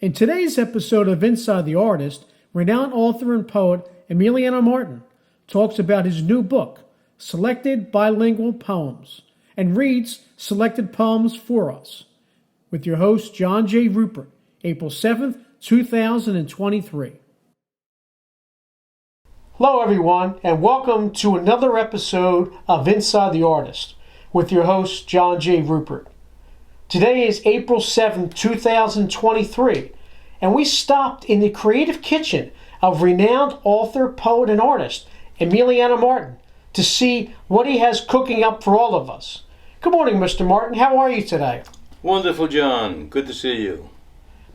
In today's episode of Inside the Artist, renowned author and poet Emiliano Martin talks about his new book, Selected Bilingual Poems, and reads selected poems for us, with your host John J. Ruppert, April 7th, 2023. Hello everyone, and welcome to another episode of Inside the Artist, with your host John J. Ruppert. Today is April 7th, 2023, and we stopped in the creative kitchen of renowned author, poet, and artist Emiliano Martin to see what he has cooking up for all of us. Good morning, Mr. Martin. How are you today? Wonderful, John. Good to see you.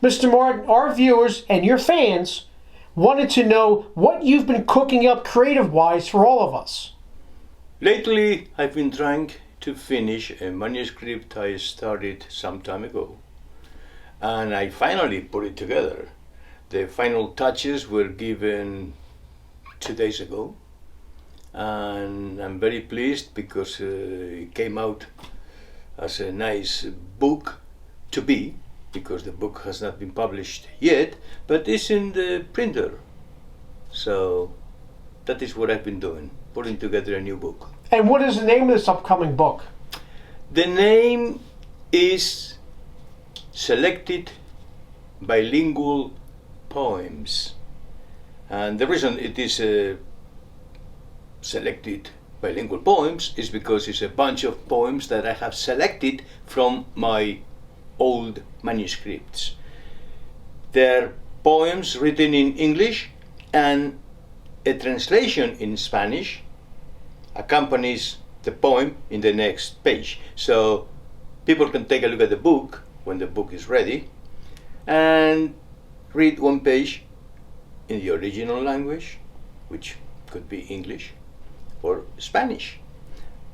Mr. Martin, our viewers and your fans wanted to know what you've been cooking up creative-wise for all of us. Lately, I've been trying to finish a manuscript I started some time ago, and I finally put it together. The final touches were given 2 days ago, and I'm very pleased because it came out as a nice book to be, because the book has not been published yet, but it's in the printer. So that is what I've been doing, putting together a new book. And what is the name of this upcoming book? The name is Selected Bilingual Poems. And the reason it is Selected Bilingual Poems is because it's a bunch of poems that I have selected from my old manuscripts. They're poems written in English, and a translation in Spanish accompanies the poem in the next page. So people can take a look at the book when the book is ready and read one page in the original language, which could be English or Spanish.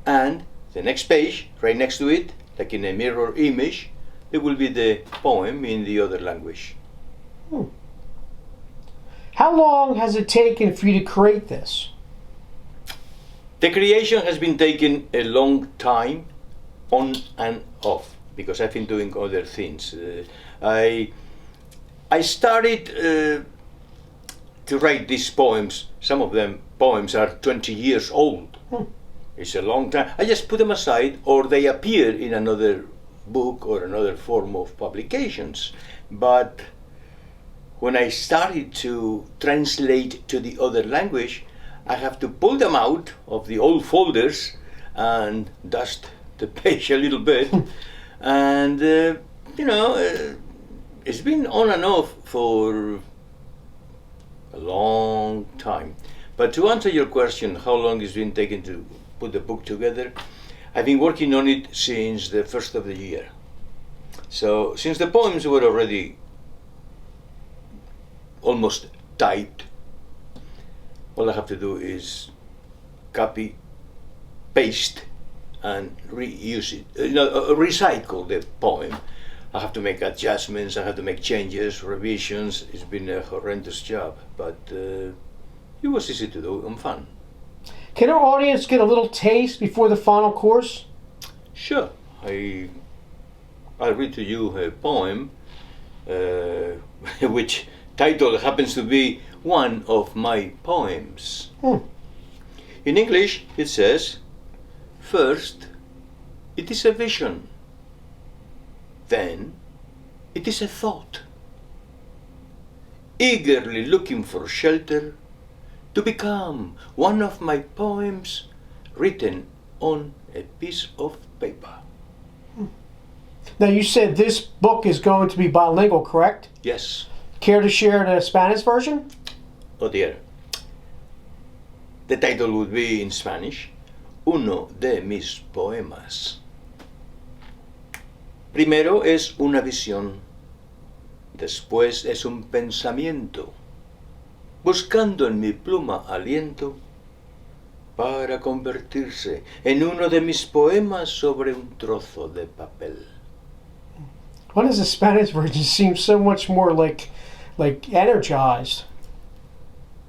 And the next page, right next to it, like in a mirror image, it will be the poem in the other language. How long has it taken for you to create this? The creation has been taking a long time, on and off, because I've been doing other things. I started to write these poems. Some of them poems are 20 years old. It's a long time. I just put them aside, or they appear in another book or another form of publications. But when I started to translate to the other language, I have to pull them out of the old folders and dust the page a little bit. And, it's been on and off for a long time. But to answer your question, how long it's been taking to put the book together, I've been working on it since the first of the year. So since the poems were already almost typed, all I have to do is copy, paste, and reuse it. Recycle the poem. I have to make adjustments, I have to make changes, revisions. It's been a horrendous job, but it was easy to do and fun. Can our audience get a little taste before the final course? Sure. I'll read to you a poem, which title happens to be one of my poems. In English, it says, first, it is a vision. Then, it is a thought. Eagerly looking for shelter, to become one of my poems written on a piece of paper. Now, you said this book is going to be bilingual, correct? Yes. Care to share the Spanish version? Oh dear. The title would be in Spanish, Uno de mis poemas. Primero es una visión, después es un pensamiento, buscando en mi pluma aliento para convertirse en uno de mis poemas sobre un trozo de papel. Why does the Spanish version seem so much more like energized?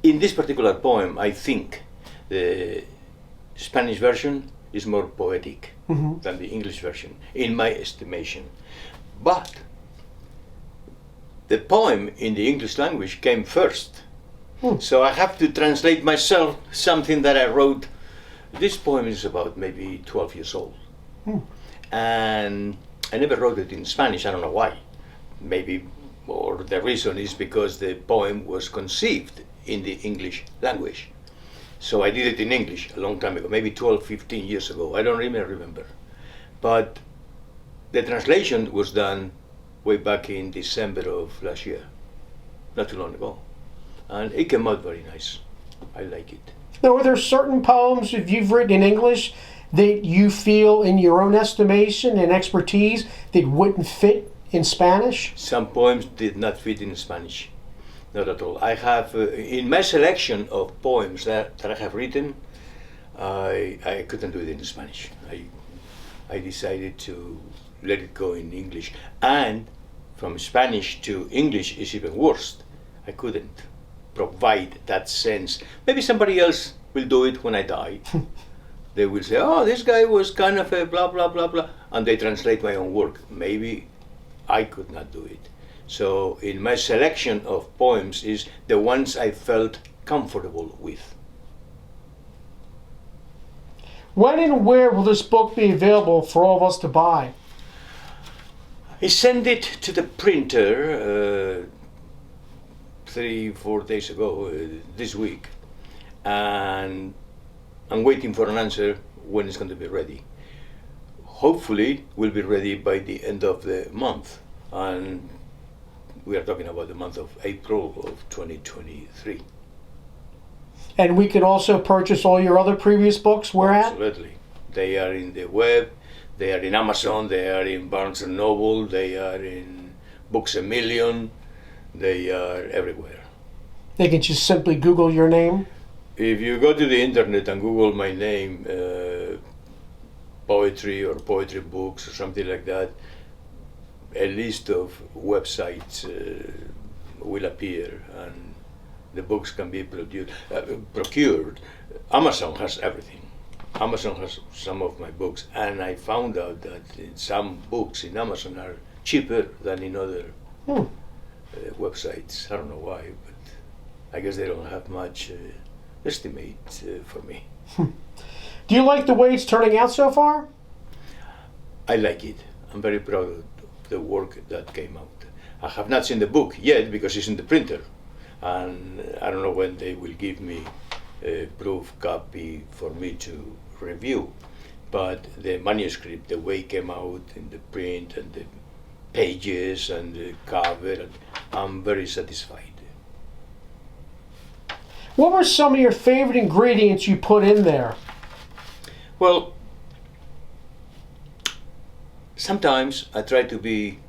In this particular poem, I think the Spanish version is more poetic than the English version, in my estimation. But the poem in the English language came first. Hmm. So I have to translate myself something that I wrote. This poem is about maybe 12 years old. Hmm. And I never wrote it in Spanish. I don't know why. Maybe, or the reason is because the poem was conceived in the English language. So I did it in English a long time ago, maybe 12, 15 years ago. I don't even remember. But the translation was done way back in December of last year, not too long ago. And it came out very nice. I like it. Now, are there certain poems that you've written in English that you feel, in your own estimation and expertise, that wouldn't fit in Spanish? Some poems did not fit in Spanish, not at all. I have, in my selection of poems that I have written, I couldn't do it in Spanish. I decided to let it go in English. And from Spanish to English is even worse. I couldn't provide that sense. Maybe somebody else will do it when I die. They will say, oh, this guy was kind of a blah, blah, blah, blah, and they translate my own work. Maybe I could not do it. So in my selection of poems is the ones I felt comfortable with. When and where will this book be available for all of us to buy? I sent it to the printer 3-4 days ago, this week, and I'm waiting for an answer when it's going to be ready. Hopefully, we'll be ready by the end of the month, and we are talking about the month of April of 2023. And we can also purchase all your other previous books. Where at? Absolutely. They are in the web, they are in Amazon, they are in Barnes & Noble, they are in Books A Million, they are everywhere. They can just simply Google your name. If you go to the internet and Google my name, poetry or poetry books or something like that, a list of websites will appear and the books can be procured. Amazon has everything. Amazon has some of my books, and I found out that some books in Amazon are cheaper than in other websites. I don't know why, but I guess they don't have much estimate for me. Do you like the way it's turning out so far? I like it. I'm very proud of the work that came out. I have not seen the book yet because it's in the printer, and I don't know when they will give me a proof copy for me to review. But the manuscript, the way it came out in the print and the pages and the cover, I'm very satisfied. What were some of your favorite ingredients you put in there? Well, sometimes I try to be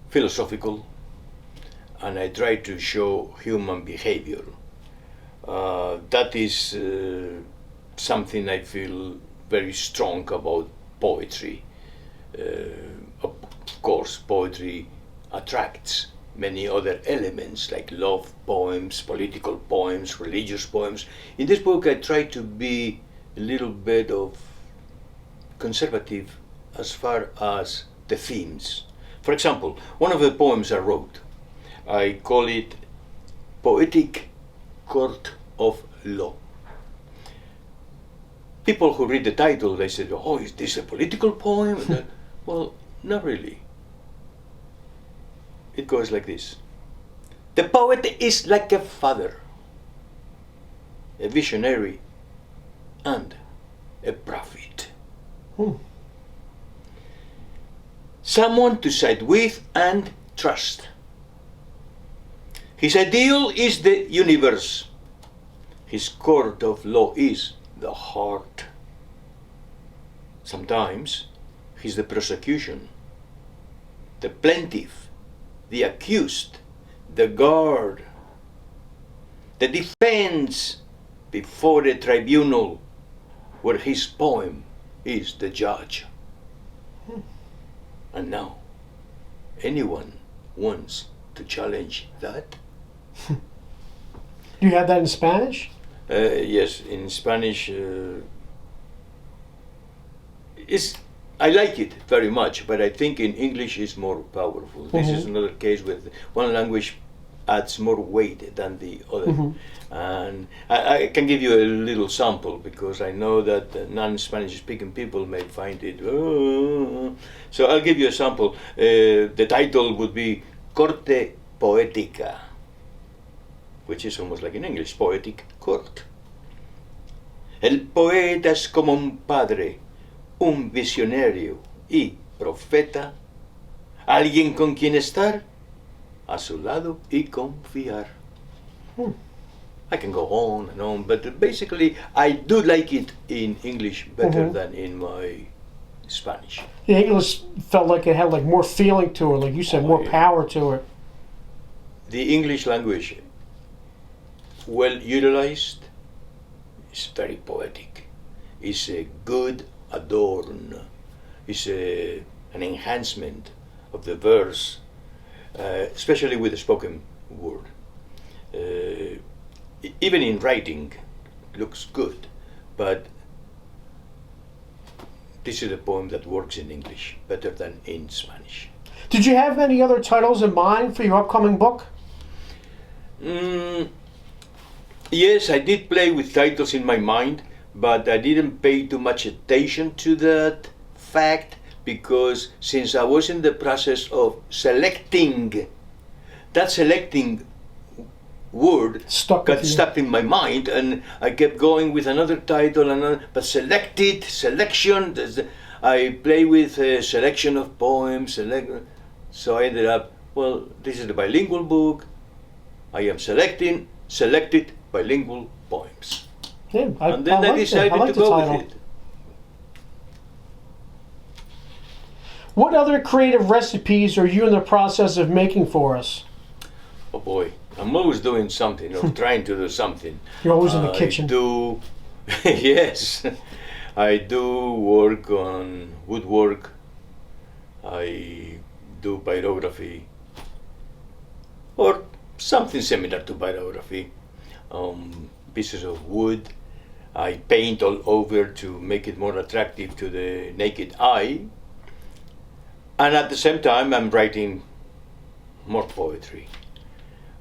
philosophical and I try to show human behavior. That is something I feel very strong about poetry. Of course, poetry attracts many other elements like love poems, political poems, religious poems. In this book I try to be a little bit of conservative as far as the themes. For example, one of the poems I wrote, I call it Poetic Court of Law. People who read the title, they say, oh, is this a political poem? Well, not really. It goes like this. The poet is like a father, a visionary, and a prophet. Someone to side with and trust. His ideal is the universe. His court of law is the heart. Sometimes he's the prosecution, the plaintiff, the accused, the guard, the defense before the tribunal where his poem is the judge. And now, anyone wants to challenge that? Do you have that in Spanish? Yes, in Spanish, I I like it very much, but I think in English is more powerful. This is another case with one language adds more weight than the other. And I can give you a little sample because I know that non-Spanish speaking people may find it. So I'll give you a sample. The title would be Corte Poética, which is almost like in English, poetic court. El poeta es como un padre, un visionario y profeta, alguien con quien estar a su lado y confiar. I can go on, but basically I do like it in English better than in my Spanish. The English felt like it had like more feeling to it, like you said, more power to it. The English language, well utilized, is very poetic. It's a good adorn. It's an enhancement of the verse, especially with the spoken word. Even in writing, looks good, but this is a poem that works in English better than in Spanish. Did you have any other titles in mind for your upcoming book? Yes, I did play with titles in my mind, but I didn't pay too much attention to that fact because since I was in the process of selecting, that selecting word got stuck in my mind, and I kept going with another title, but selection. I play with a selection of poems, so I ended up. Well, this is the bilingual book. I am selected bilingual poems, and then I decided to go with it. What other creative recipes are you in the process of making for us? Oh boy. I'm always doing something or trying to do something. You're always in the kitchen. Yes. I do work on woodwork. I do pyrography or something similar to pyrography. Pieces of wood. I paint all over to make it more attractive to the naked eye. And at the same time, I'm writing more poetry.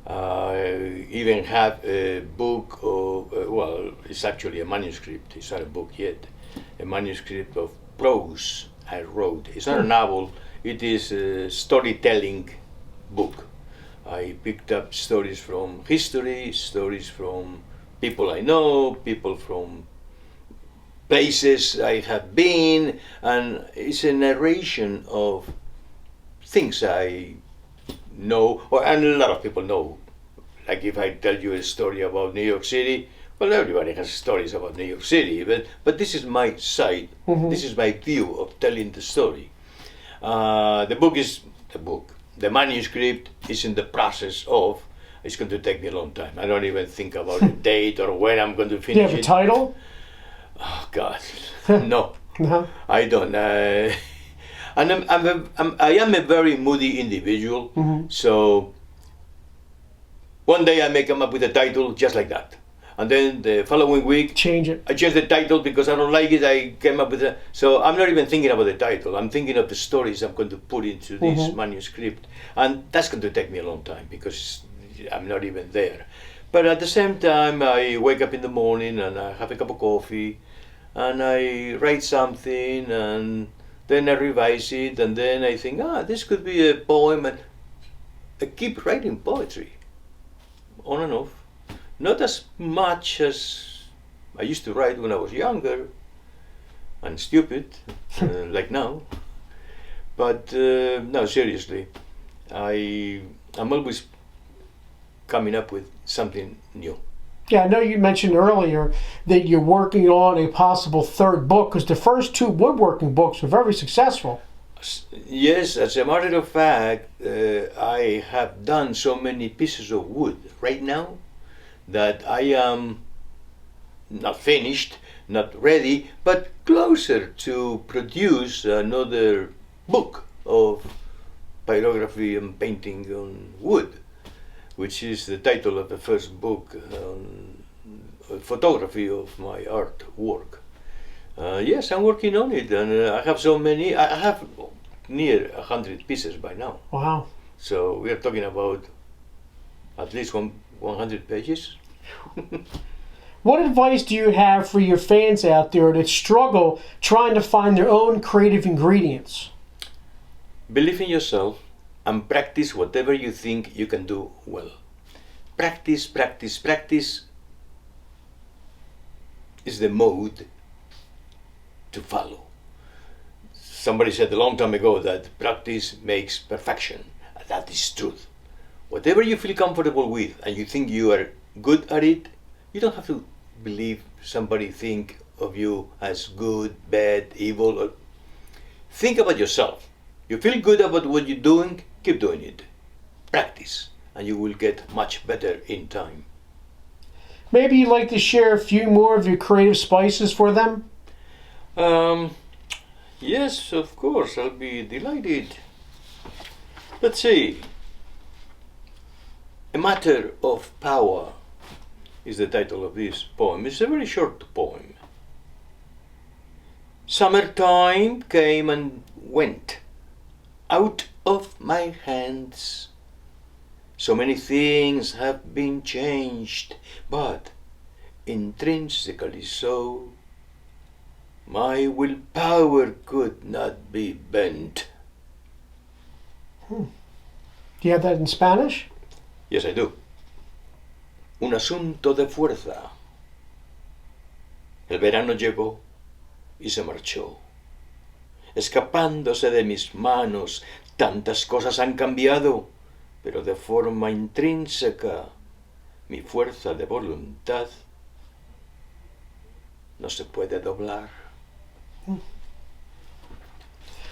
I even have a book of, it's actually a manuscript, it's not a book yet, a manuscript of prose I wrote. It's not a novel, it is a storytelling book. I picked up stories from history, stories from people I know, people from places I have been, and it's a narration of things I know, and a lot of people know. Like if I tell you a story about New York City, well, everybody has stories about New York City, but this is my side, this is my view of telling the story. The manuscript is in the process of, it's going to take me a long time. I don't even think about a date or when I'm going to finish it. Do you have a title? Oh, God, no, I don't. And I am a very moody individual, so one day I may come up with a title just like that. And then the following week, change it. I change the title because I don't like it. I came up with it. So I'm not even thinking about the title. I'm thinking of the stories I'm going to put into this manuscript. And that's going to take me a long time because I'm not even there. But at the same time, I wake up in the morning and I have a cup of coffee and I write something and then I revise it, and then I think, this could be a poem, and I keep writing poetry, on and off. Not as much as I used to write when I was younger and stupid, like now. But no, seriously, I'm always coming up with something new. Yeah, I know you mentioned earlier that you're working on a possible third book because the first two woodworking books were very successful. Yes, as a matter of fact, I have done so many pieces of wood right now that I am not finished, not ready, but closer to produce another book of pyrography and painting on wood, which is the title of the first book on photography of my artwork. Yes, I'm working on it, and I have so many. I have near 100 pieces by now. Wow. So we are talking about at least 100 pages. What advice do you have for your fans out there that struggle trying to find their own creative ingredients? Believe in yourself and practice whatever you think you can do well. Practice, practice, practice is the mode to follow. Somebody said a long time ago that practice makes perfection. And that is truth. Whatever you feel comfortable with and you think you are good at it, you don't have to believe somebody think of you as good, bad, evil. Or think about yourself. You feel good about what you're doing, keep doing it. Practice, and you will get much better in time. Maybe you'd like to share a few more of your creative spices for them? Yes, of course, I'll be delighted. Let's see. A Matter of Power is the title of this poem. It's a very short poem. Summertime came and went out of my hands. So many things have been changed, but intrinsically so. My willpower could not be bent. Do you have that in Spanish? Yes, I do. Un asunto de fuerza. El verano llegó y se marchó. Escapándose de mis manos, tantas cosas han cambiado, pero de forma intrínseca, mi fuerza de voluntad no se puede doblar.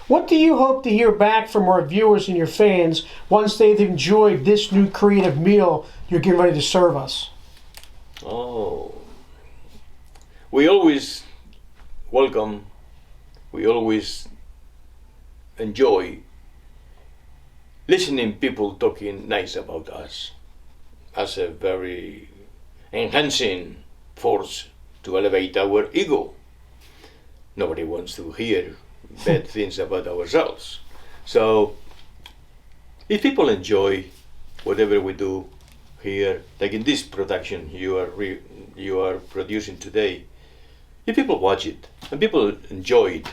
What do you hope to hear back from our viewers and your fans once they've enjoyed this new creative meal you're getting ready to serve us? Oh, we always welcome, we always enjoy listening people talking nice about us as a very enhancing force to elevate our ego. Nobody wants to hear bad things about ourselves. So, if people enjoy whatever we do here, like in this production you are producing today, if people watch it and people enjoy it,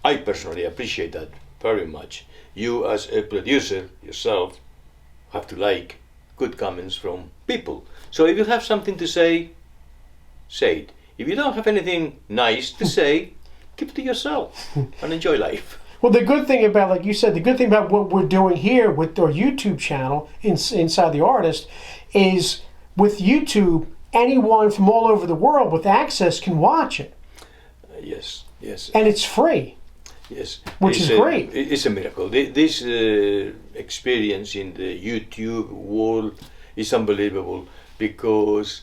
I personally appreciate that very much. You as a producer yourself have to like good comments from people. So if you have something to say, say it. If you don't have anything nice to say, keep it to yourself and enjoy life. Well, the good thing about, like you said, the good thing about what we're doing here with our YouTube channel, Inside the Artist, is with YouTube, anyone from all over the world with access can watch it. Yes, yes. And it's free. Yes. Which is great. It's a miracle. This experience in the YouTube world is unbelievable because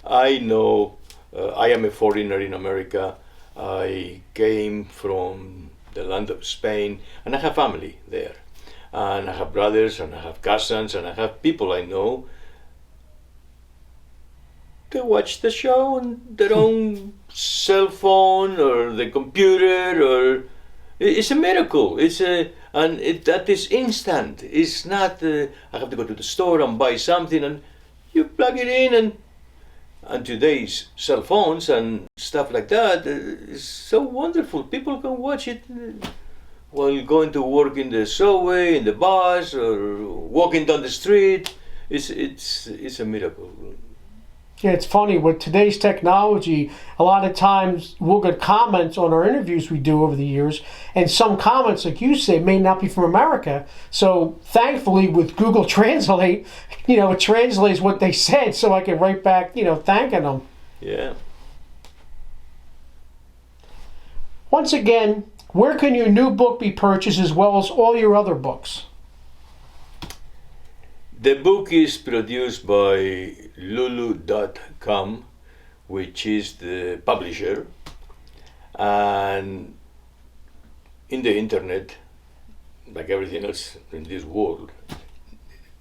I know I am a foreigner in America. I came from the land of Spain and I have family there. And I have brothers and I have cousins and I have people I know. They watch the show on their own cell phone or the computer, or it's a miracle. That is instant. It's not I have to go to the store and buy something and you plug it in and today's cell phones and stuff like that is so wonderful. People can watch it while going to work in the subway, in the bus, or walking down the street. It's a miracle. Yeah, it's funny, with today's technology, a lot of times we'll get comments on our interviews we do over the years, and some comments, like you say, may not be from America. So thankfully with Google Translate, it translates what they said so I can write back, thanking them. Yeah. Once again, where can your new book be purchased as well as all your other books? The book is produced by Lulu.com, which is the publisher, and in the internet, like everything else in this world,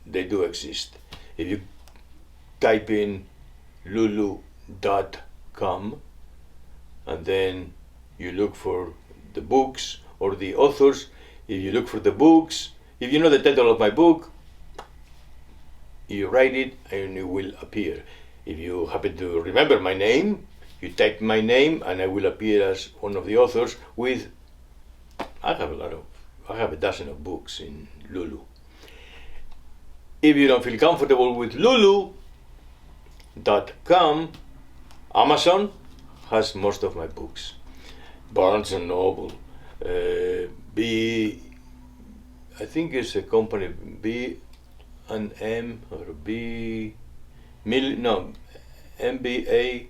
they do exist. If you type in Lulu.com, and then you look for the books or the authors. If you look for the books, if you know the title of my book, you write it and it will appear. If you happen to remember my name, you type my name and I will appear as one of the authors with, I have a dozen of books in Lulu. If you don't feel comfortable with Lulu.com, Amazon has most of my books. Barnes and Noble, I think it's a company, B and M or MBA.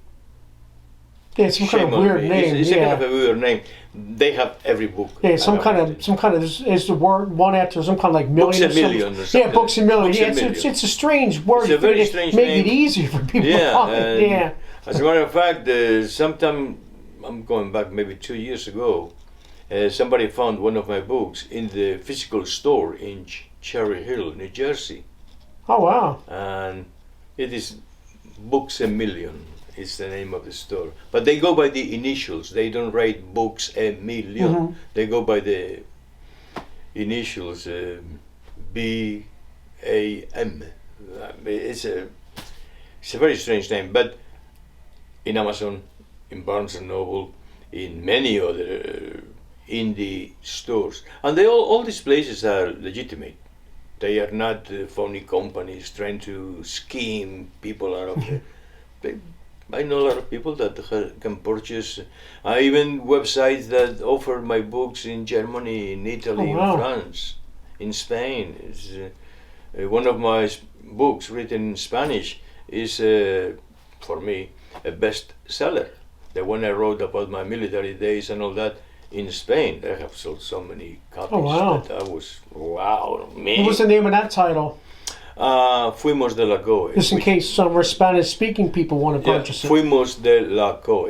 Yeah, some kind of weird name. It's a kind of a weird name. They have every book. Yeah, some kind of is the word one after some kind of like million. Books a million or something. Yeah, books a million. Books Yeah, a million. it's a strange word. It's a very strange make name. it easier for people to find. Yeah. As a matter of fact, sometime I'm going back maybe 2 years ago, somebody found one of my books in the physical store in Cherry Hill, New Jersey. Oh wow. And it is Books a Million is the name of the store. But they go by the initials. They don't write Books a Million. Mm-hmm. They go by the initials BAM. It's a very strange name. But in Amazon, in Barnes and Noble, in many other indie stores, and all these places are legitimate. They are not phony companies trying to scheme people out of it. I know a lot of people that can purchase, even websites that offer my books in Germany, in Italy, Oh, wow. in France, in Spain. It's, one of my books written in Spanish is, for me, a bestseller. The one I wrote about my military days and all that in Spain. I have sold so many copies. Oh, wow. That I was, wow, me. What was the name of that title? Fuimos de la Coe. Just in case some Spanish-speaking people want to purchase it. Fuimos de la Coe.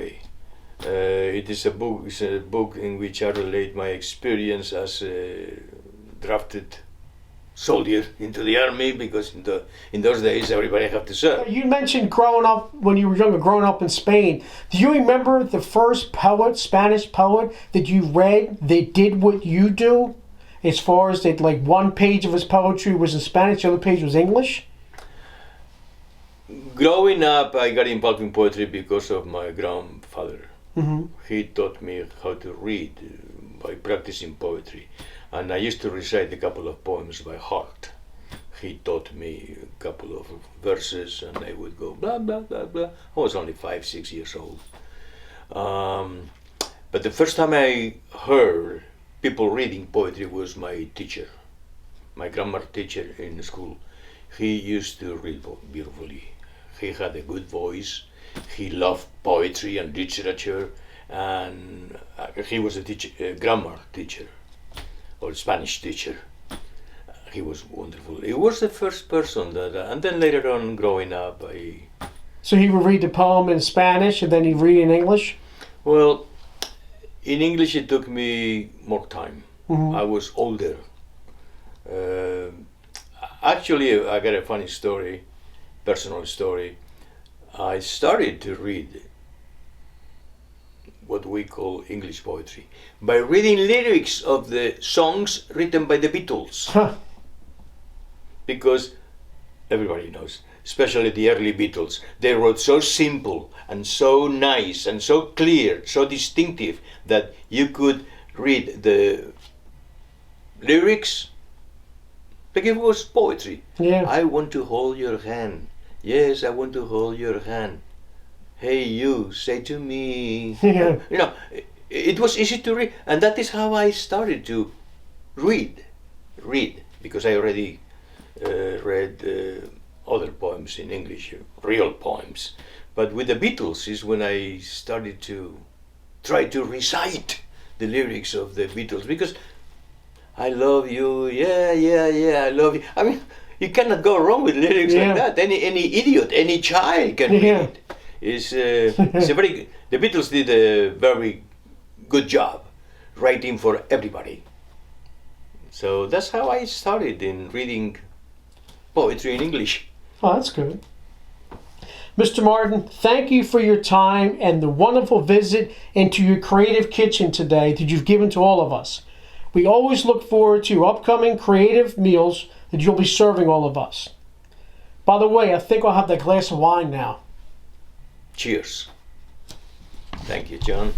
It is a book. It's a book in which I relate my experience as a drafted soldier into the army, because in those days everybody had to serve. You mentioned growing up when you were younger, growing up in Spain. Do you remember the first poet, Spanish poet, that you read that did what you do? As far as that, like one page of his poetry was in Spanish, the other page was English? Growing up, I got involved in poetry because of my grandfather. Mm-hmm. He taught me how to read by practicing poetry. And I used to recite a couple of poems by heart. He taught me a couple of verses and I would go blah, blah, blah, blah. I was only 5, 6 years old. But the first time I heard people reading poetry was my teacher, my grammar teacher in school. He used to read beautifully. He had a good voice. He loved poetry and literature, and he was a grammar teacher or Spanish teacher. He was wonderful. He was the first person that, and then later on, growing up, So he would read the poem in Spanish and then he'd read in English? Well, in English it took me more time. Mm-hmm. I was older. Actually, I got a funny story, personal story. I started to read what we call English poetry by reading lyrics of the songs written by the Beatles. Huh. Because everybody knows, especially the early Beatles, they wrote so simple and so nice and so clear, so distinctive that you could read the lyrics like it was poetry. Yeah. I want to hold your hand. Yes, I want to hold your hand. Hey, you, say to me. Yeah. You know, it was easy to read, and that is how I started to read, because I already read other poems in English, real poems. But with the Beatles is when I started to try to recite the lyrics of the Beatles, because I love you, yeah, yeah, yeah, I love you. I mean, you cannot go wrong with lyrics like that. Any idiot, any child can read it. It's a very, the Beatles did a very good job writing for everybody. So that's how I started in reading poetry in English. Oh, that's good. Mr. Martin, thank you for your time and the wonderful visit into your creative kitchen today that you've given to all of us. We always look forward to upcoming creative meals that you'll be serving all of us. By the way, I think I'll have that glass of wine now. Cheers. Thank you, John.